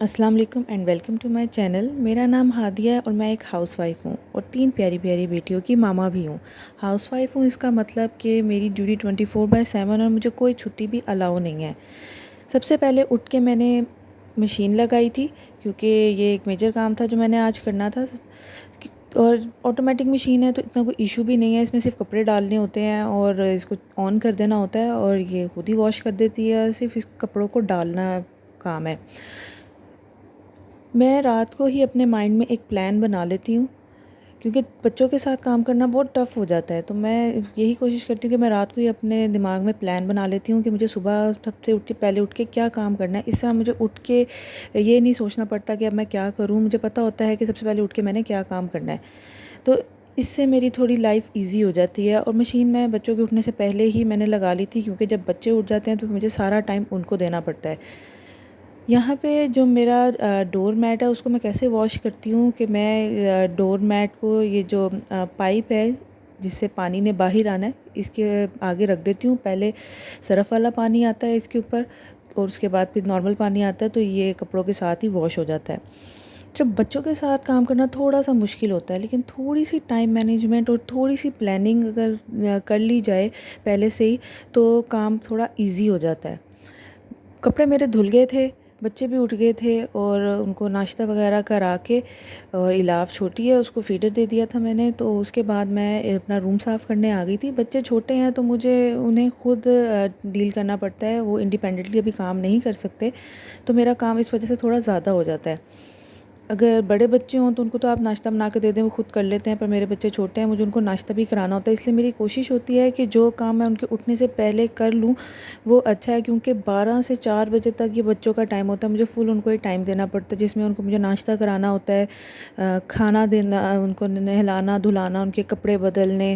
अस्सलाम वालेकुम and welcome to my channel. मेरा नाम हादिया है और मैं एक हाउसवाइफ हूँ और 3 प्यारी प्यारी बेटियों की मामा भी हूँ। हाउसवाइफ हूँ इसका मतलब कि मेरी ड्यूटी 24/7 और मुझे कोई छुट्टी भी अलाउ नहीं है। सबसे पहले उठ के मैंने मशीन लगाई थी क्योंकि ये एक मेजर काम था जो मैंने आज करना था। और ऑटोमेटिक मशीन है तो इतना कोई इशू भी नहीं है, इसमें सिर्फ कपड़े डालने होते हैं और इसको ऑन कर देना होता है और ये खुद ही वॉश कर देती है, सिर्फ इस कपड़ों को डालना काम है। मैं रात को ही अपने माइंड में एक प्लान बना लेती हूँ क्योंकि बच्चों के साथ काम करना बहुत टफ़ हो जाता है, तो मैं यही कोशिश करती हूँ कि मैं रात को ही अपने दिमाग में प्लान बना लेती हूँ कि मुझे सुबह सबसे उठ के पहले उठ के क्या काम करना है। इस तरह मुझे उठ के ये नहीं सोचना पड़ता कि अब मैं क्या करूँ, मुझे पता होता है कि सबसे पहले उठ के मैंने क्या काम करना है। तो इससे मेरी थोड़ी लाइफ ईजी हो जाती है। और मशीन मैं बच्चों के उठने से पहले ही मैंने लगा ली थी क्योंकि जब बच्चे उठ जाते हैं तो मुझे सारा टाइम उनको देना पड़ता है। यहाँ पे जो मेरा डोर मैट है उसको मैं कैसे वॉश करती हूँ कि मैं डोर मैट को ये जो पाइप है जिससे पानी ने बाहर आना है इसके आगे रख देती हूँ। पहले सरफ़ वाला पानी आता है इसके ऊपर और उसके बाद फिर नॉर्मल पानी आता है, तो ये कपड़ों के साथ ही वॉश हो जाता है। जब बच्चों के साथ काम करना थोड़ा सा मुश्किल होता है, लेकिन थोड़ी सी टाइम मैनेजमेंट और थोड़ी सी प्लानिंग अगर कर ली जाए पहले से ही तो काम थोड़ा इजी हो जाता है। कपड़े मेरे धुल गए थे, बच्चे भी उठ गए थे और उनको नाश्ता वगैरह करा के, और इलाफ छोटी है उसको फीडर दे दिया था मैंने। तो उसके बाद मैं अपना रूम साफ़ करने आ गई थी। बच्चे छोटे हैं तो मुझे उन्हें खुद डील करना पड़ता है, वो इंडिपेंडेंटली अभी काम नहीं कर सकते, तो मेरा काम इस वजह से थोड़ा ज़्यादा हो जाता है। अगर बड़े बच्चे हों तो उनको तो आप नाश्ता बना के दे दें, वो खुद कर लेते हैं, पर मेरे बच्चे छोटे हैं, मुझे उनको नाश्ता भी कराना होता है। इसलिए मेरी कोशिश होती है कि जो काम मैं उनके उठने से पहले कर लूँ वो अच्छा है, क्योंकि 12 से 4 बजे तक ये बच्चों का टाइम होता है। मुझे फुल उनको ये टाइम देना पड़ता है जिसमें उनको मुझे नाश्ता कराना होता है, खाना देना, उनको नहलाना धुलाना, उनके कपड़े बदलने,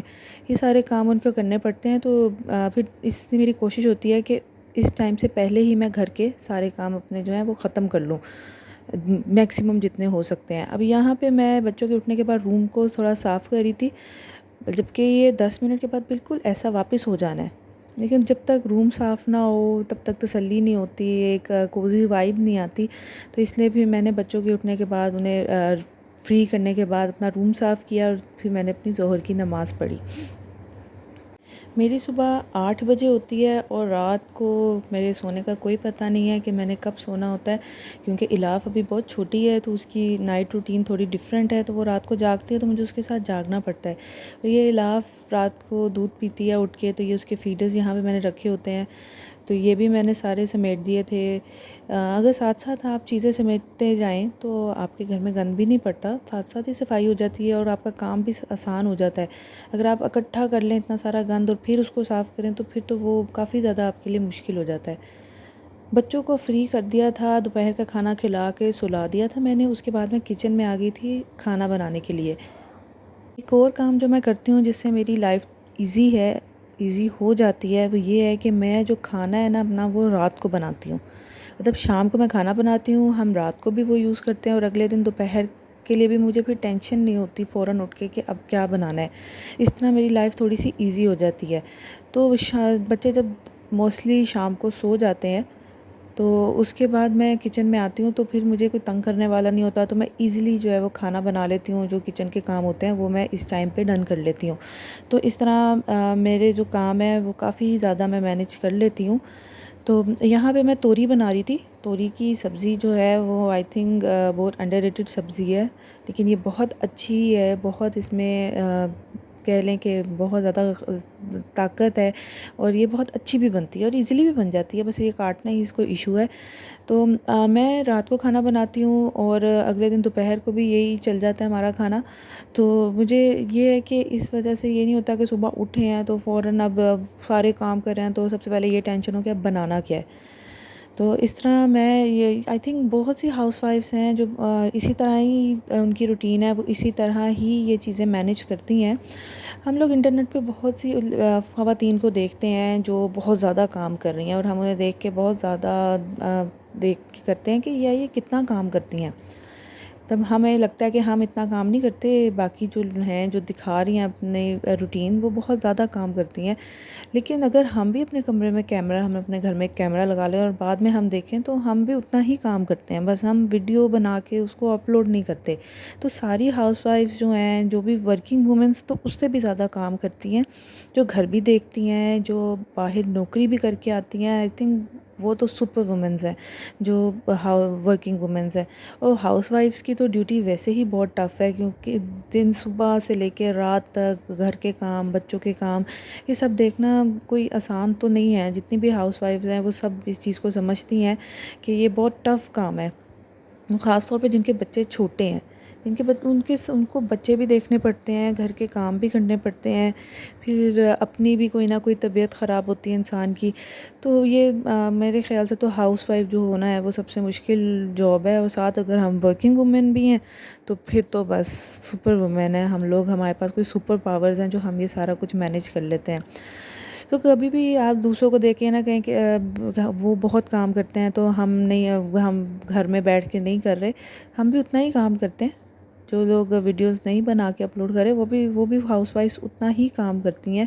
ये सारे काम उनको करने पड़ते हैं। तो फिर इससे मेरी कोशिश होती है कि इस टाइम से पहले ही मैं घर के सारे काम अपने जो हैं वो ख़त्म कर लूँ, मैक्सिमम जितने हो सकते हैं। अब यहाँ पे मैं बच्चों के उठने के बाद रूम को थोड़ा साफ़ कर रही थी, जबकि ये 10 मिनट के बाद बिल्कुल ऐसा वापस हो जाना है, लेकिन जब तक रूम साफ़ ना हो तब तक तसल्ली नहीं होती, एक कोज़ी वाइब नहीं आती। तो इसलिए फिर मैंने बच्चों के उठने के बाद उन्हें फ्री करने के बाद अपना रूम साफ़ किया और फिर मैंने अपनी ज़ोहर की नमाज़ पढ़ी। मेरी सुबह 8 बजे होती है और रात को मेरे सोने का कोई पता नहीं है कि मैंने कब सोना होता है, क्योंकि इलाफ अभी बहुत छोटी है तो उसकी नाइट रूटीन थोड़ी डिफरेंट है, तो वो रात को जागती है तो मुझे उसके साथ जागना पड़ता है। और ये इलाफ रात को दूध पीती है उठ के, तो ये उसके फीडर्स यहाँ पे मैंने रखे होते हैं, तो ये भी मैंने सारे समेट दिए थे। अगर साथ साथ आप चीज़ें समेटते जाएं तो आपके घर में गंद भी नहीं पड़ता, साथ साथ ही सफाई हो जाती है और आपका काम भी आसान हो जाता है। अगर आप इकट्ठा कर लें इतना सारा गंद और फिर उसको साफ़ करें तो फिर तो वो काफ़ी ज़्यादा आपके लिए मुश्किल हो जाता है। बच्चों को फ्री कर दिया था, दोपहर का खाना खिला के सुला दिया था मैंने, उसके बाद मैं किचन में आ गई थी खाना बनाने के लिए। एक और काम जो मैं करती हूँ जिससे मेरी लाइफ ईज़ी हो जाती है, वो ये है कि मैं जो खाना है ना अपना, वो रात को बनाती हूँ। मतलब शाम को मैं खाना बनाती हूँ, हम रात को भी वो यूज़ करते हैं और अगले दिन दोपहर के लिए भी मुझे फिर टेंशन नहीं होती फ़ौरन उठ के कि अब क्या बनाना है। इस तरह मेरी लाइफ थोड़ी सी ईज़ी हो जाती है। तो बच्चे जब मोस्टली शाम को सो जाते हैं तो उसके बाद मैं किचन में आती हूँ, तो फिर मुझे कोई तंग करने वाला नहीं होता, तो मैं ईज़िली जो है वो खाना बना लेती हूँ। जो किचन के काम होते हैं वो मैं इस टाइम पे डन कर लेती हूँ। तो इस तरह मेरे जो काम है वो काफ़ी ज़्यादा मैं मैनेज कर लेती हूँ। तो यहाँ पे मैं तोरी बना रही थी। तोरी की सब्ज़ी जो है वो आई थिंक बहुत अंडररेटेड सब्ज़ी है, लेकिन ये बहुत अच्छी है, बहुत इसमें कह लें कि बहुत ज़्यादा ताकत है और ये बहुत अच्छी भी बनती है और इजीली भी बन जाती है, बस ये काटना ही इसको इशू है। तो मैं रात को खाना बनाती हूँ और अगले दिन दोपहर को भी यही चल जाता है हमारा खाना। तो मुझे ये है कि इस वजह से ये नहीं होता कि सुबह उठे हैं तो फ़ौरन अब सारे काम कर रहे हैं तो सबसे पहले ये टेंशन हो कि अब बनाना क्या है। तो इस तरह मैं ये आई थिंक बहुत सी हाउसवाइफ्स हैं जो इसी तरह ही उनकी रूटीन है, वो इसी तरह ही ये चीज़ें मैनेज करती हैं। हम लोग इंटरनेट पे बहुत सी ख़वातीन को देखते हैं जो बहुत ज़्यादा काम कर रही हैं और हम उन्हें देख के बहुत ज़्यादा देख के करते हैं कि ये कितना काम करती हैं। तब हमें लगता है कि हम इतना काम नहीं करते, बाकी जो हैं जो दिखा रही हैं अपने रूटीन वो बहुत ज़्यादा काम करती हैं। लेकिन अगर हम भी अपने कमरे में कैमरा हम अपने घर में एक कैमरा लगा लें और बाद में हम देखें तो हम भी उतना ही काम करते हैं, बस हम वीडियो बना के उसको अपलोड नहीं करते। तो सारी हाउसवाइफ्स जो हैं, जो भी वर्किंग वुमेंस, तो उससे भी ज़्यादा काम करती हैं, जो घर भी देखती हैं, जो बाहर नौकरी भी करके आती हैं। आई थिंक वो तो सुपर वुमेंस हैं जो वर्किंग वुमेंस हैं। और हाउसवाइफ्स की तो ड्यूटी वैसे ही बहुत टफ़ है, क्योंकि दिन सुबह से लेकर रात तक घर के काम, बच्चों के काम, ये सब देखना कोई आसान तो नहीं है। जितनी भी हाउसवाइफ्स हैं वो सब इस चीज़ को समझती हैं कि ये बहुत टफ़ काम है। ख़ास तौर पे जिनके बच्चे छोटे हैं, उनको बच्चे भी देखने पड़ते हैं, घर के काम भी करने पड़ते हैं, फिर अपनी भी कोई ना कोई तबीयत ख़राब होती है इंसान की। तो ये मेरे ख़्याल से तो हाउसवाइफ जो होना है वो सबसे मुश्किल जॉब है। और साथ अगर हम वर्किंग वुमेन भी हैं तो फिर तो बस सुपर वुमेन है हम लोग, हमारे पास कोई सुपर पावर्स हैं जो हम ये सारा कुछ मैनेज कर लेते हैं। तो कभी भी आप दूसरों को देखिए ना, कहें कि वो बहुत काम करते हैं तो हम नहीं, हम घर में बैठ के नहीं कर रहे, हम भी उतना ही काम करते हैं। जो लोग वीडियोस नहीं बना के अपलोड करें वो भी हाउसवाइफ्स उतना ही काम करती हैं।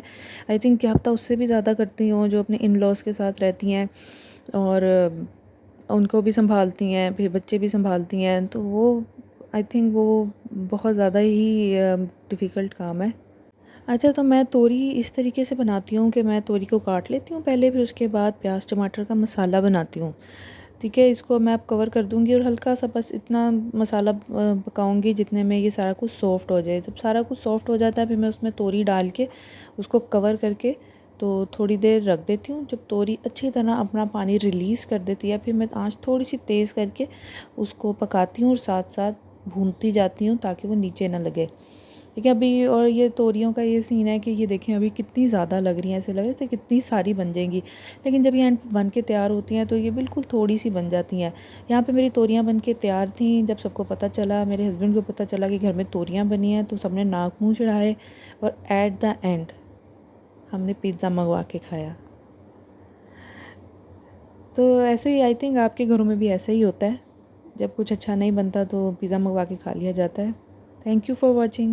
आई थिंक क्या पता उससे भी ज़्यादा करती हों, जो अपने इन लॉज़ के साथ रहती हैं और उनको भी संभालती हैं, फिर बच्चे भी संभालती हैं। तो वो आई थिंक वो बहुत ज़्यादा ही डिफ़िकल्ट काम है। अच्छा, तो मैं तोरी इस तरीके से बनाती हूँ कि मैं तोरी को काट लेती हूँ पहले, फिर उसके बाद प्याज टमाटर का मसाला बनाती हूँ। ठीक है, इसको मैं अब कवर कर दूँगी और हल्का सा बस इतना मसाला पकाऊँगी जितने में ये सारा कुछ सॉफ़्ट हो जाए। जब सारा कुछ सॉफ़्ट हो जाता है फिर मैं उसमें तोरी डाल के उसको कवर करके तो थोड़ी देर रख देती हूँ। जब तोरी अच्छी तरह अपना पानी रिलीज़ कर देती है फिर मैं आँच थोड़ी सी तेज़ करके उसको पकाती हूँ और साथ साथ भूनती जाती हूँ ताकि वो नीचे ना लगे। ठीक है, अभी और ये तोरियों का ये सीन है कि ये देखें अभी कितनी ज़्यादा लग रही हैं, ऐसे लग रहे थे कितनी सारी बन जाएंगी, लेकिन जब ये एंड बन के तैयार होती हैं तो ये बिल्कुल थोड़ी सी बन जाती हैं। यहाँ पे मेरी तोरियां बन के तैयार थीं, जब सबको पता चला, मेरे हस्बैंड को पता चला कि घर में तोरियां बनी हैं तो सबने नाक मुँह चढ़ाए और एट द एंड हमने पिज़्ज़ा मंगवा के खाया। तो ऐसे ही आई थिंक आपके घरों में भी ऐसा ही होता है, जब कुछ अच्छा नहीं बनता तो पिज़्ज़ा मंगवा के खा लिया जाता है। Thank you for watching.